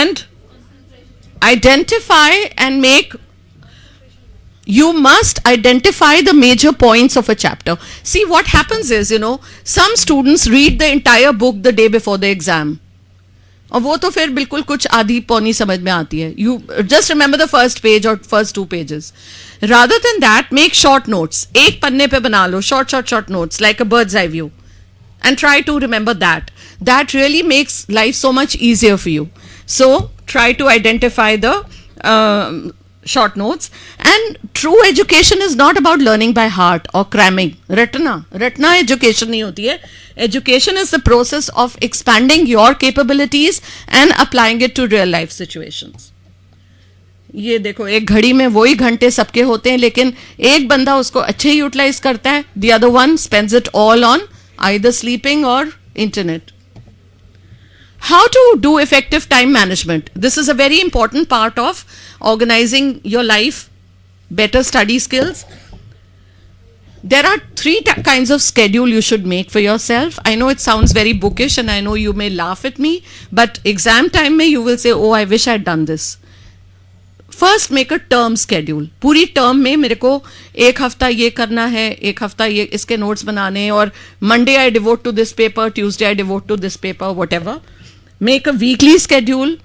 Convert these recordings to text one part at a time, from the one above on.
and identify and make. You must identify the major points of a chapter. See, what happens is, some students read the entire book the day before the exam. और वो तो फिर बिल्कुल कुछ आधी पौनी समझ में आती है. You just remember the first page or first 2 pages. Rather than that, make short notes. एक पन्ने पे बना लो short notes like a bird's eye view, and try to remember that. That really makes life so much easier for you. So try to identify the short notes. And true education is not about learning by heart or cramming. Ratna education nahi hoti hai. Education is the process of expanding your capabilities and applying it to real life situations. ये देखो, एक घड़ी में वही घंटे सबके होते हैं, लेकिन एक बंदा उसको अच्छे यूटिलाइज करता है. The other one spends it all on either sleeping or internet. How to do effective time management? This is a very important part of organizing your life, better study skills. There are 3 kinds of schedule you should make for yourself. I know it sounds very bookish and I know you may laugh at me, but exam time mein you will say, oh, I wish I had done this. First, make a term schedule. पूरी term में मेरे को एक हफ्ता ये करना है, एक हफ्ता ये इसके notes बनाने, और Monday I devote to this paper, Tuesday I devote to this paper, whatever. Make a weekly schedule,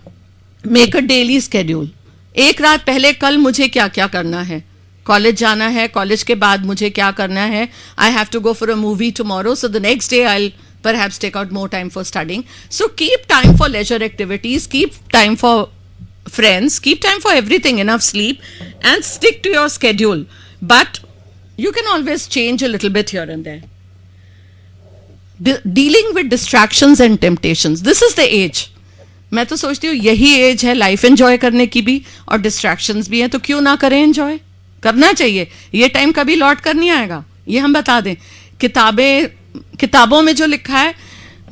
make a daily schedule. एक रात पहले कल मुझे क्या क्या करना है. कॉलेज जाना है, कॉलेज के बाद मुझे क्या करना है. I have to go for a movie tomorrow, so the next day I'll perhaps take out more time for studying. So keep time for leisure activities, keep time for friends, keep time for everything, enough sleep, and stick to your schedule. But you can always change a little bit here and there. Dealing with distractions and temptations. This is the age. मैं तो सोचती हूँ यही as है life enjoy करने की भी, और डिस्ट्रैक्शंस भी हैं, तो क्यों ना करें एंजॉय. करना चाहिए. ये टाइम कभी लौट कर नहीं आएगा, ये हम बता दें. किताबों में जो लिखा है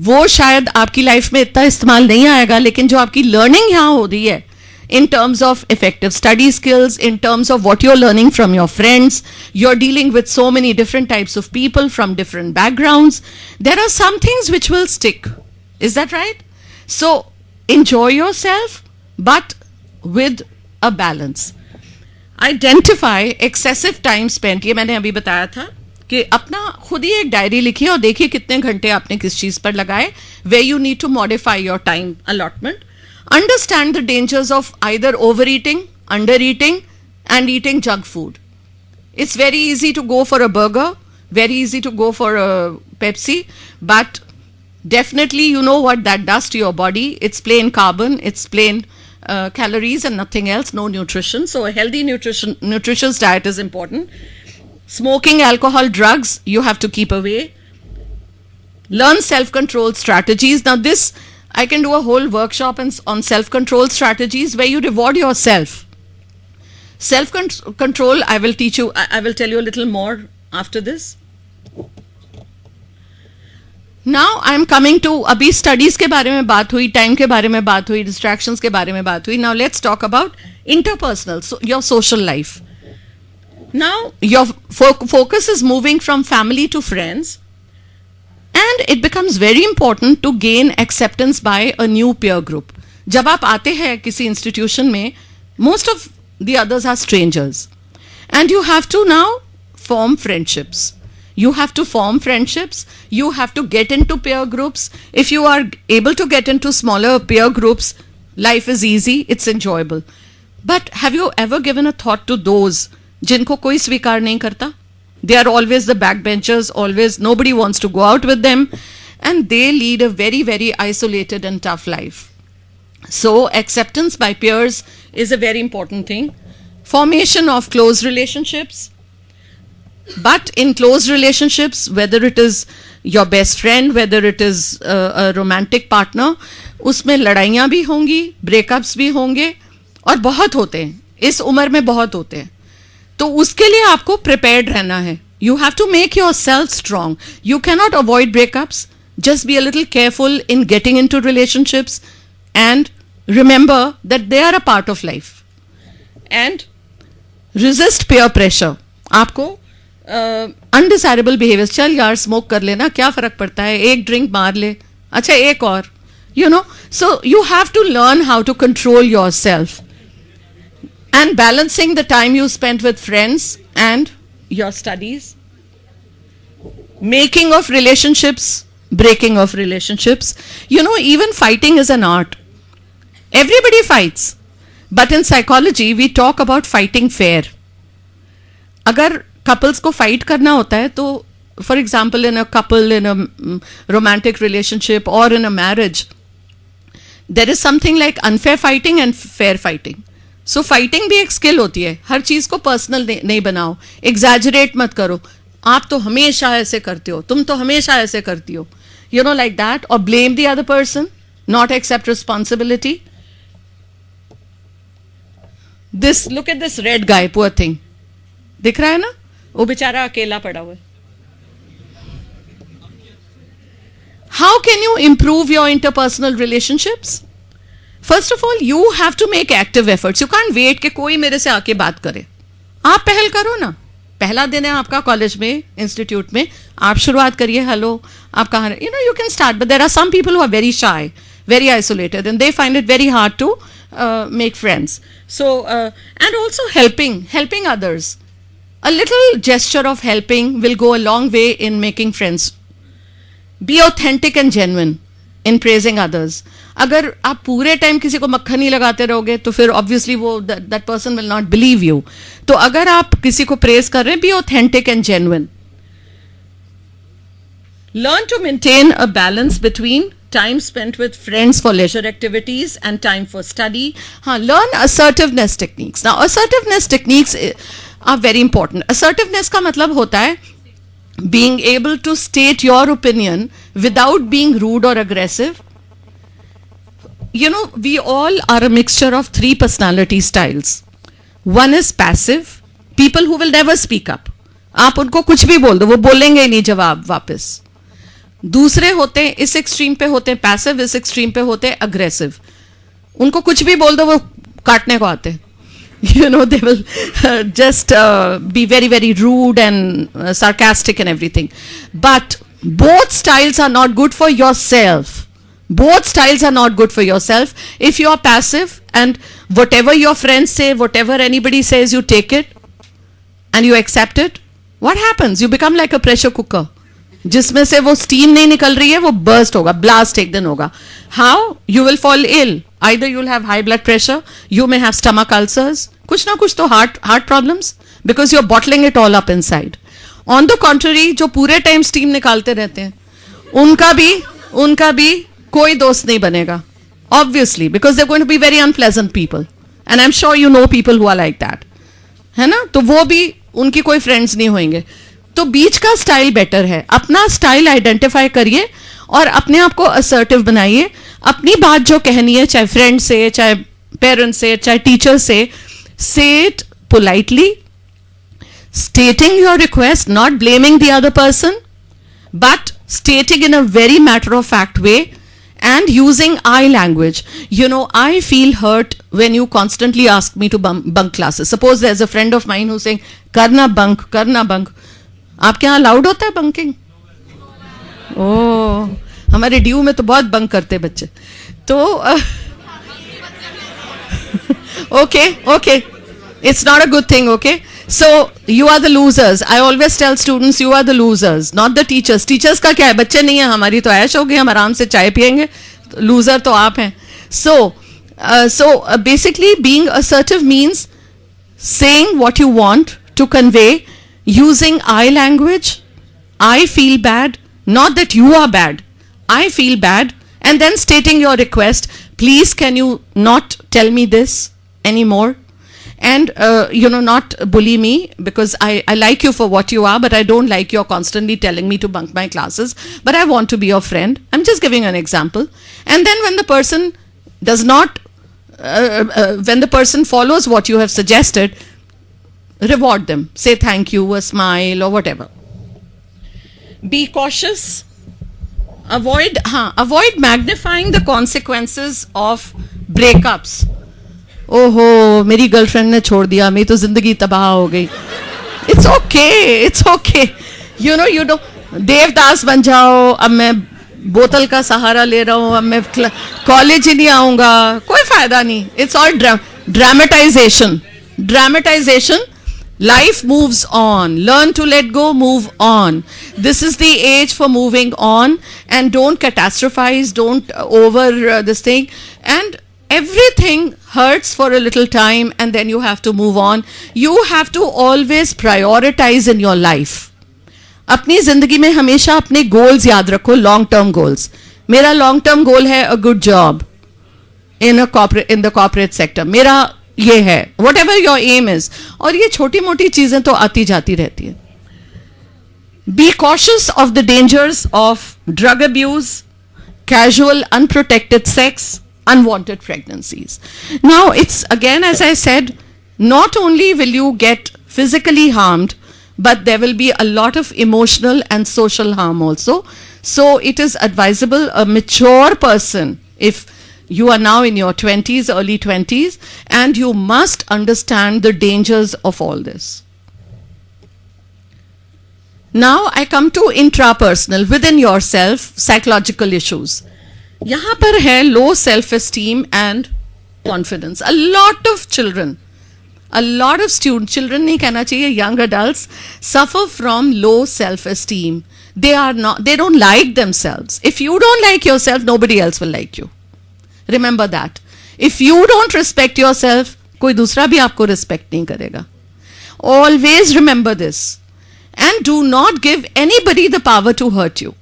वो शायद आपकी लाइफ में इतना इस्तेमाल नहीं आएगा, लेकिन जो आपकी लर्निंग यहाँ हो रही है in terms of effective study skills, in terms of what you're learning from your friends, you're dealing with so many different types of people from different backgrounds. There are some things which will stick. Is that right? So enjoy yourself, but with a balance. Identify excessive time spent. ये मैंने अभी बताया था कि अपना खुद ही एक diary लिखिए और देखिए कितने घंटे आपने किस चीज पर लगाए. Where you need to modify your time allotment. Understand the dangers of either overeating, undereating, and eating junk food. It's very easy to go for a burger, very easy to go for a Pepsi, but definitely you know what that does to your body. It's plain carbon, it's plain calories and nothing else, no nutrition. So a healthy nutritious diet is important. Smoking, alcohol, drugs, you have to keep away. Learn self-control strategies. Now this, I can do a whole workshop on self-control strategies where you reward yourself. Self-control, I will teach you, I will tell you a little more after this. Now I am coming to, अभी studies के बारे में बात हुई, time के बारे में बात हुई, distractions के बारे में बात हुई. Now let's talk about interpersonal, so your social life. Now your focus is moving from family to friends. And it becomes very important to gain acceptance by a new peer group. जब आप आते हैं किसी institution में, most of the others are strangers. And you have to now form friendships. You have to form friendships. You have to get into peer groups. If you are able to get into smaller peer groups, life is easy, it's enjoyable. But have you ever given a thought to those जिनको कोई स्वीकार नहीं करता? They are always the backbenchers, always nobody wants to go out with them, and they lead a very, very isolated and tough life. So acceptance by peers is a very important thing. Formation of close relationships. But in close relationships, whether it is your best friend, whether it is a romantic partner, उसमें लड़ाइयाँ भी होंगी, breakups भी होंगे, और बहुत होते हैं, इस उम्र में बहुत होते हैं. तो उसके लिए आपको prepared रहना है. You have to make yourself strong. You cannot avoid breakups. Just be a little careful in getting into relationships, and remember that they are a part of life. And resist peer pressure. आपको undesirable behaviors, चल यार smoke कर लेना, क्या फर्क पड़ता है, एक drink मार ले, अच्छा एक और. you know. So you have to learn how to control yourself, and balancing the time you spent with friends and your studies, making of relationships, breaking of relationships. You know, even fighting is an art. Everybody fights, but in psychology we talk about fighting fair. अगर couples को fight करना होता है तो, for example, in a couple, in a romantic relationship or in a marriage, there is something like unfair fighting and fair fighting. So fighting भी एक skill होती है. हर चीज को personal नहीं बनाओ, exaggerate मत करो. आप तो हमेशा ऐसे करते हो, तुम तो हमेशा ऐसे करती हो, you know, like that, or blame the other person, not accept responsibility. This, look at this red guy, poor thing. दिख रहा है ना, वो बेचारा अकेला पड़ा हुआ है. How can you improve your interpersonal relationships? First of all, you have to make active efforts. You can't wait कि कोई मेरे से आके बात करे. आप पहल करो ना. पहला दिन है आपका कॉलेज में, इंस्टीट्यूट में, आप शुरुआत करिए. हेलो, आप कहाँ, you know, you can start, but there are some people who are very shy, very isolated, and they find it very hard to make friends. So and also helping others. A little gesture of helping will go a long way in making friends. Be authentic and genuine in praising others. अगर आप पूरे time किसी को मक्खन ही लगाते रहोगे तो फिर ऑब्वियसली वो that person will not believe you. तो अगर आप किसी को प्रेज कर रहे हैं, be authentic and genuine. Learn to maintain a balance between time spent with friends for leisure activities and time for study. Learn assertiveness techniques. Now assertiveness techniques are very important. Assertiveness का मतलब होता है being able to state your opinion without being rude or aggressive. You know, we all are a mixture of 3 personality styles. One is passive, people who will never speak up. आप उनको कुछ भी बोल दो, वो बोलेंगे ही नहीं जवाब वापस. दूसरे होते हैं, इस एक्सट्रीम पे होते हैं पैसिव, इस एक्सट्रीम पे होते हैं अग्रेसिव. उनको कुछ भी बोल दो, वो काटने को आते हैं. You know, they will just be very, very rude and sarcastic and everything. But both styles are not good for yourself. Both styles are not good for yourself. If you are passive and whatever your friends say, whatever anybody says, you take it and you accept it, what happens? You become like a pressure cooker. जिसमें से वो steam नहीं निकल रही है, वो burst होगा, blast एक दिन होगा. How? You will fall ill. Either you will have high blood pressure, you may have stomach ulcers, कुछ ना कुछ तो heart problems, because you're bottling it all up inside. On the contrary, जो पूरे time steam निकालते रहते हैं, उनका भी कोई दोस्त नहीं बनेगा. Obviously, because they're going to be very unpleasant people. And I'm sure you know people who are like that. है ना? तो वो भी उनकी कोई friends नहीं होंगे. तो बीच का स्टाइल बेटर है. अपना स्टाइल आइडेंटिफाई करिए और अपने आप को असर्टिव बनाइए. अपनी बात जो कहनी है, चाहे फ्रेंड से, चाहे पेरेंट्स से, चाहे टीचर से, say it politely, stating your request, not blaming the other person, but stating in a very matter of fact way and using I language. You know, I feel hurt when you constantly ask me to bunk classes. Suppose there's a friend of mine who's saying, karna bunk, karna bunk. आपके यहाँ allowed होता है bunking? ओह, हमारे due में तो बहुत bunk करते बच्चे. तो okay, it's not a good thing. Okay, so you are the losers. I always tell students, you are the losers, not the teachers. Teachers का क्या है, बच्चे नहीं है, हमारी तो ऐश होगी, हम आराम से चाय पियेंगे. Loser तो आप हैं. So basically being assertive means saying what you want to convey, using I language. I feel bad, not that you are bad. I feel bad, and then stating your request. Please, can you not tell me this anymore? And you know, not bully me, because I like you for what you are, but I don't like you're constantly telling me to bunk my classes, but I want to be your friend. I'm just giving an example. And then when the person does not, when the person follows what you have suggested, reward them. Say thank you, a smile or whatever. Be cautious. Avoid magnifying the consequences of breakups. ओहो, मेरी girlfriend ने छोड़ दिया, मेरी तो जिंदगी तबाह हो गई. It's okay. You know, Devdas बन जाओ. अब मैं बोतल का सहारा ले रहा हूँ, अब मैं कॉलेज ही नहीं आऊंगा, कोई फायदा नहीं. It's all dramatisation. Dramatisation. Life moves on. Learn to let go, move on. This is the age for moving on, and don't catastrophize, don't this thing. And everything hurts for a little time, and then you have to move on. You have to always prioritize in your life. अपनी जिंदगी में हमेशा अपने goals याद रखो, long term goals. मेरा long term goal है a good job in the corporate sector. मेरा ये है, whatever your aim is. और ये छोटी मोटी चीजें तो आती जाती रहती है. Be cautious of the dangers of drug abuse, casual unprotected sex, unwanted pregnancies. Now it's again, as I said, not only will you get physically harmed, but there will be a lot of emotional and social harm also. So it is advisable a mature person, if you are now in your 20s, early 20s, and you must understand the dangers of all this. Now I come to intrapersonal, within yourself, psychological issues. यहाँ पर है low self-esteem and confidence. A lot of children, a lot of children नहीं कहना चाहिए, young adults suffer from low self-esteem. They don't like themselves. If you don't like yourself, nobody else will like you. Remember that. If you don't respect yourself, कोई दूसरा भी आपको respect नहीं करेगा. Always remember this. And do not give anybody the power to hurt you.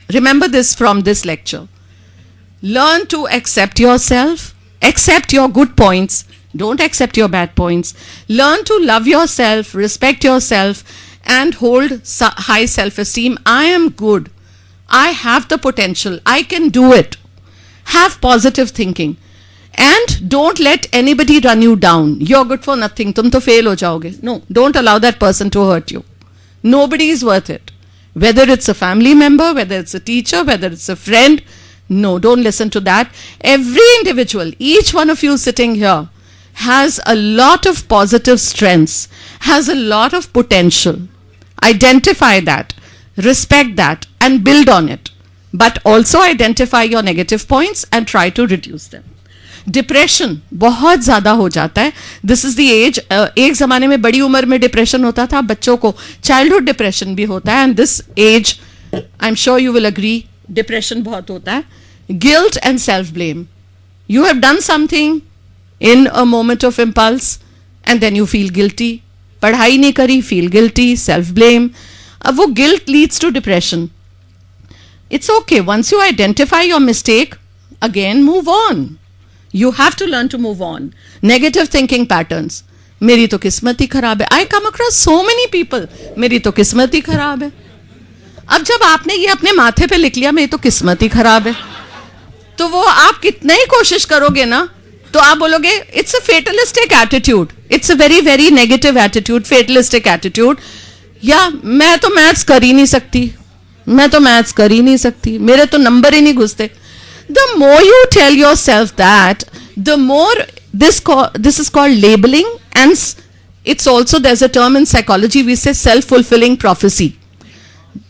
Remember this from this lecture. Learn to accept yourself. Accept your good points. Don't accept your bad points. Learn to love yourself, respect yourself, and hold high self-esteem. I am good. I have the potential. I can do it. Have positive thinking. And don't let anybody run you down. You're good for nothing. तुम तो fail हो जाओगे. No, don't allow that person to hurt you. Nobody is worth it. Whether it's a family member, whether it's a teacher, whether it's a friend. No, don't listen to that. Every individual, each one of you sitting here, has a lot of positive strengths, has a lot of potential. Identify that, respect that, and build on it. But also identify your negative points and try to reduce them. Depression बहुत ज़्यादा हो जाता है. This is the age. एक ज़माने में बड़ी उम्र में डिप्रेशन होता था, बच्चों को चाइल्डहुड डिप्रेशन भी होता है. And this age, I am sure you will agree, depression बहुत होता है. Guilt and self blame. You have done something in a moment of impulse and then you feel guilty. पढ़ाई नहीं करी, फील गिल्टी, सेल्फ ब्लेम. अब वो guilt leads to depression. It's okay. Once you identify your mistake, again move on. You have to learn to move on. Negative thinking patterns. मेरी तो किस्मत ही खराब है. I come across so many people. मेरी तो किस्मत ही खराब है. अब जब आपने ये अपने माथे पे लिख लिया मेरी तो किस्मत ही खराब है, तो वो आप कितने ही कोशिश करोगे ना, तो आप बोलोगे it's a fatalistic attitude. It's a very very negative attitude, fatalistic attitude. या मैं तो मैथ्स कर ही नहीं सकती, मैं तो मैथ्स कर ही नहीं सकती, मेरे तो नंबर ही नहीं घुसते. The more you tell yourself that, the more this is called labeling, and it's also, there's a term in psychology, we say self-fulfilling prophecy.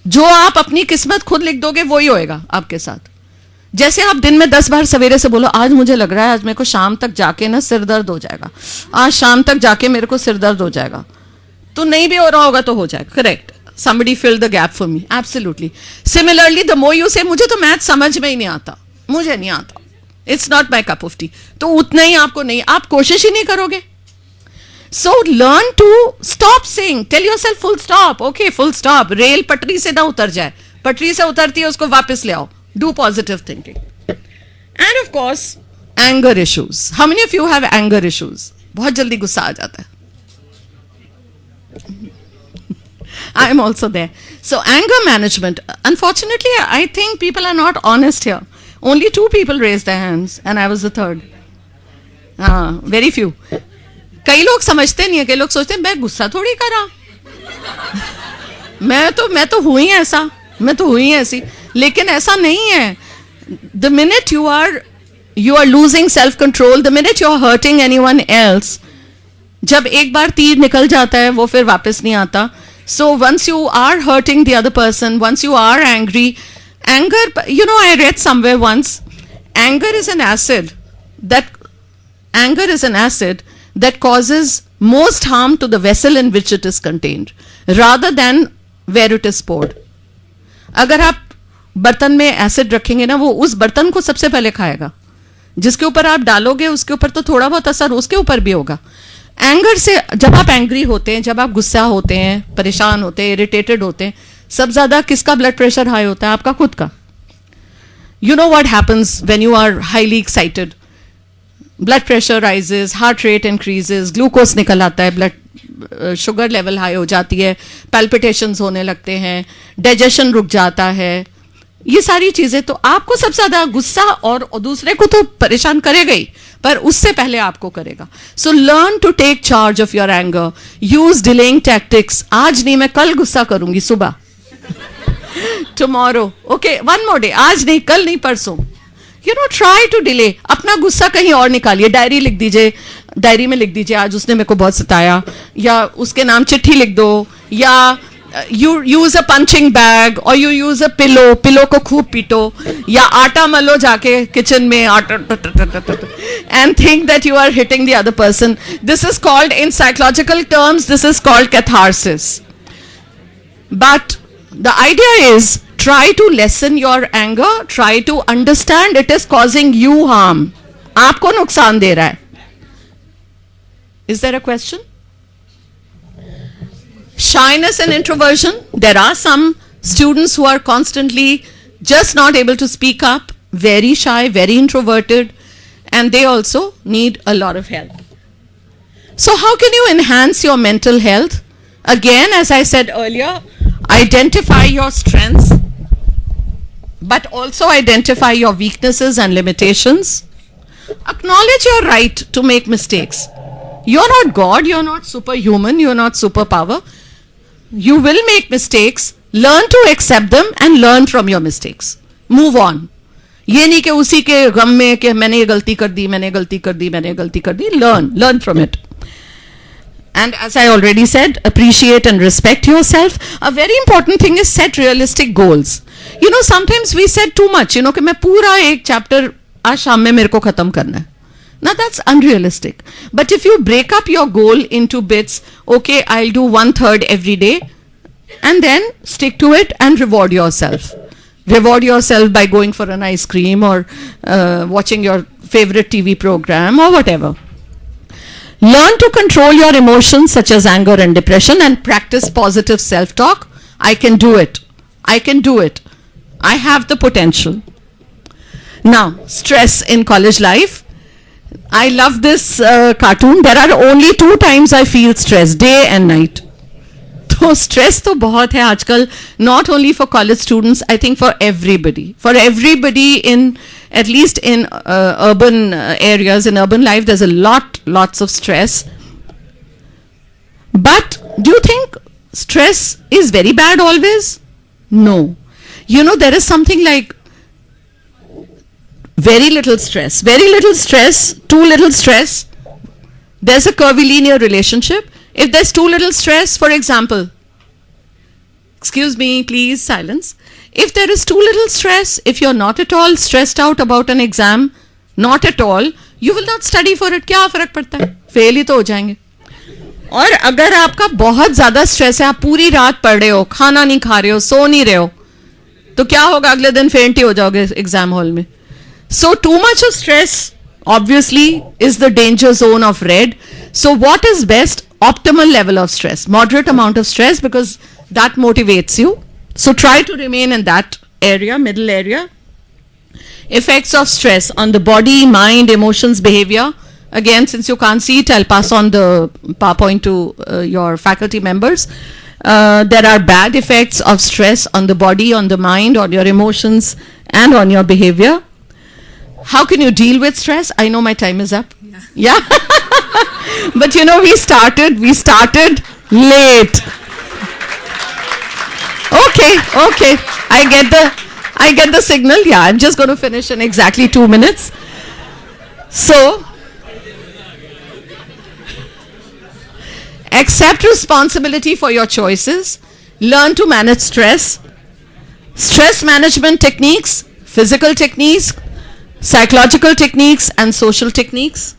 जो आप अपनी किस्मत खुद लिख दोगे वही होएगा आपके साथ. जैसे आप दिन में 10 बार सवेरे से बोलो आज मुझे लग रहा है आज मेरे को शाम तक जाके ना सिर दर्द हो जाएगा, आज शाम तक जाके मेरे को सिर दर्द हो जाएगा, तो नहीं भी हो रहा होगा तो हो जाएगा. Correct. Somebody filled the gap for me. Absolutely. Similarly, the more you say, मुझे तो मैथ समझ में ही नहीं आता, मुझे नहीं आता, it's not my cup of tea, तो उतना ही आपको नहीं, आप कोशिश ही नहीं करोगे. So learn to stop saying, tell yourself full stop. Okay, full stop. Rail पटरी से ना उतर जाए, पटरी से उतरती है उसको वापस ले आओ. Do positive thinking. And of course, anger issues. How many of you have anger issues? बहुत जल्दी गुस्सा आ जाता है. I am also there. So anger management. Unfortunately, I think people are not honest here. Only 2 people raised their hands and I was the third. Very few. कई लोग समझते नहीं है, कई लोग सोचते हैं मैं गुस्सा थोड़ी करा, मैं तो हुई ऐसा, मैं तो हुई ऐसी. लेकिन ऐसा नहीं है. The minute you are losing self control, the minute you are hurting anyone else, जब एक बार तीर निकल जाता है वो फिर वापस नहीं आता. So once you are hurting the other person, once you are angry, Anger, I read somewhere once, anger is an acid that causes most harm to the vessel in which it is contained rather than where it is poured. अगर आप बर्तन में acid रखेंगे ना, वो उस बर्तन को सबसे पहले खाएगा. जिसके ऊपर आप डालोगे उसके ऊपर तो थोड़ा बहुत असर उसके ऊपर भी होगा. एंगर से, जब आप एंग्री होते हैं, जब आप गुस्सा होते हैं, परेशान होते हैं, इरिटेटेड होते हैं, सब ज्यादा किसका ब्लड प्रेशर हाई होता है? आपका खुद का. You know what happens when you are highly excited? Blood pressure rises, heart rate increases, glucose निकल आता है, blood sugar level high हो जाती है, palpitations होने लगते हैं, digestion रुक जाता है. ये सारी चीजें तो आपको सबसे ज्यादा गुस्सा और दूसरे को तो परेशान करेगा ही, पर उससे पहले आपको करेगा. So learn to take charge of your anger. Use delaying tactics. आज नहीं, मैं कल गुस्सा करूंगी सुबह. Tomorrow. Okay, one more day. आज नहीं, कल नहीं, परसों. Try to delay. अपना गुस्सा कहीं और निकालिए. डायरी लिख दीजिए, डायरी में लिख दीजिए आज उसने मेरे को बहुत सताया, या उसके नाम चिट्ठी लिख दो, या you use a punching bag or you use a pillow को खूब पीटो, या आटा मलो जाके किचन में आटा, and think that you are hitting the other person. This is called, in psychological terms, this is called catharsis. But the idea is, try to lessen your anger, try to understand it is causing you harm. आपको नुकसान दे रहा है. Is there a question? Shyness and introversion. There are some students who are constantly just not able to speak up, very shy, very introverted, and they also need a lot of help. So how can you enhance your mental health? Again, as I said earlier, identify your strengths, but also identify your weaknesses and limitations. Acknowledge your right to make mistakes. You're not God, you're not superhuman, you're not superpower. You will make mistakes. Learn to accept them and learn from your mistakes. Move on. ये नहीं कि उसी के गम में कि मैंने ये गलती कर दी, मैंने गलती कर दी, मैंने गलती कर दी. Learn from it. And as I already said, appreciate and respect yourself. A very important thing is set realistic goals. Sometimes we said too much, कि मैं पूरा एक chapter आज शाम में मेरे को खत्म करना है. Now that's unrealistic. But if you break up your goal into bits, okay, I'll do 1/3 every day, and then stick to it and reward yourself. Reward yourself by going for an ice cream or watching your favorite TV program or whatever. Learn to control your emotions such as anger and depression, and practice positive self-talk. I can do it. I can do it. I have the potential. Now, stress in college life. I love this cartoon. There are only 2 times I feel stress, day and night. तो stress तो बहुत है आजकल, not only for college students, I think for everybody. For everybody in, at least in urban areas, in urban life, there's a lots of stress. But do you think stress is very bad always? No. There is something like very little stress, too little stress. There's a curvilinear relationship. If there's too little stress, for example, excuse me, please, silence. If there is too little stress, if you're not at all stressed out about an exam, not at all, you will not study for it. क्या फर्क पड़ता है? Fail ही तो हो जाएंगे. और अगर आपका बहुत ज्यादा स्ट्रेस है, आप पूरी रात पढ़ रहे हो, खाना नहीं खा रहे हो, सो नहीं रहे हो, तो क्या होगा? अगले दिन फेंट ही हो जाओगे एग्जाम हॉल में. So too much of stress obviously is the danger zone of red. So what is best? Optimal level of stress, moderate amount of stress, because that motivates you. So try to remain in that area, middle area. Effects of stress on the body, mind, emotions, behavior. Again, since you can't see it, I'll pass on the PowerPoint to your faculty members. There are bad effects of stress on the body, on the mind, on your emotions, and on your behavior. How can you deal with stress? I know my time is up. Yeah. But we started late. Okay. I get the signal. Yeah, I'm just going to finish in exactly 2 minutes. So, accept responsibility for your choices. Learn to manage stress. stress management techniques, physical techniques, psychological techniques, and social techniques.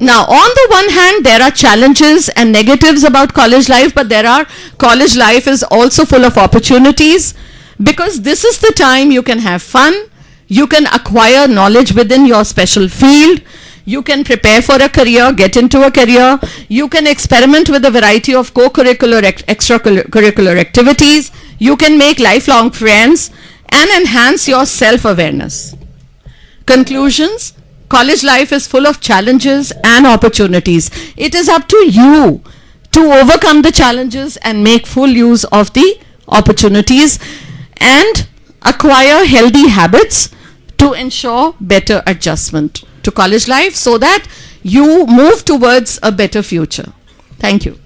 Now, on the one hand, there are challenges and negatives about college life, but college life is also full of opportunities, because this is the time you can have fun, you can acquire knowledge within your special field, you can prepare for a career, get into a career, you can experiment with a variety of co-curricular, extracurricular activities, you can make lifelong friends, and enhance your self-awareness. Conclusions: college life is full of challenges and opportunities. It is up to you to overcome the challenges and make full use of the opportunities and acquire healthy habits to ensure better adjustment to college life so that you move towards a better future. Thank you.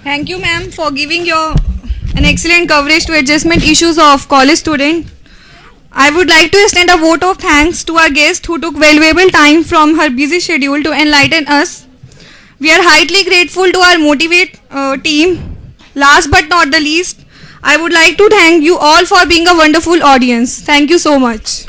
Thank you, ma'am, for giving an excellent coverage to adjustment issues of college student. I would like to extend a vote of thanks to our guest who took valuable time from her busy schedule to enlighten us. We are highly grateful to our Motivate team. Last but not the least, I would like to thank you all for being a wonderful audience. Thank you so much.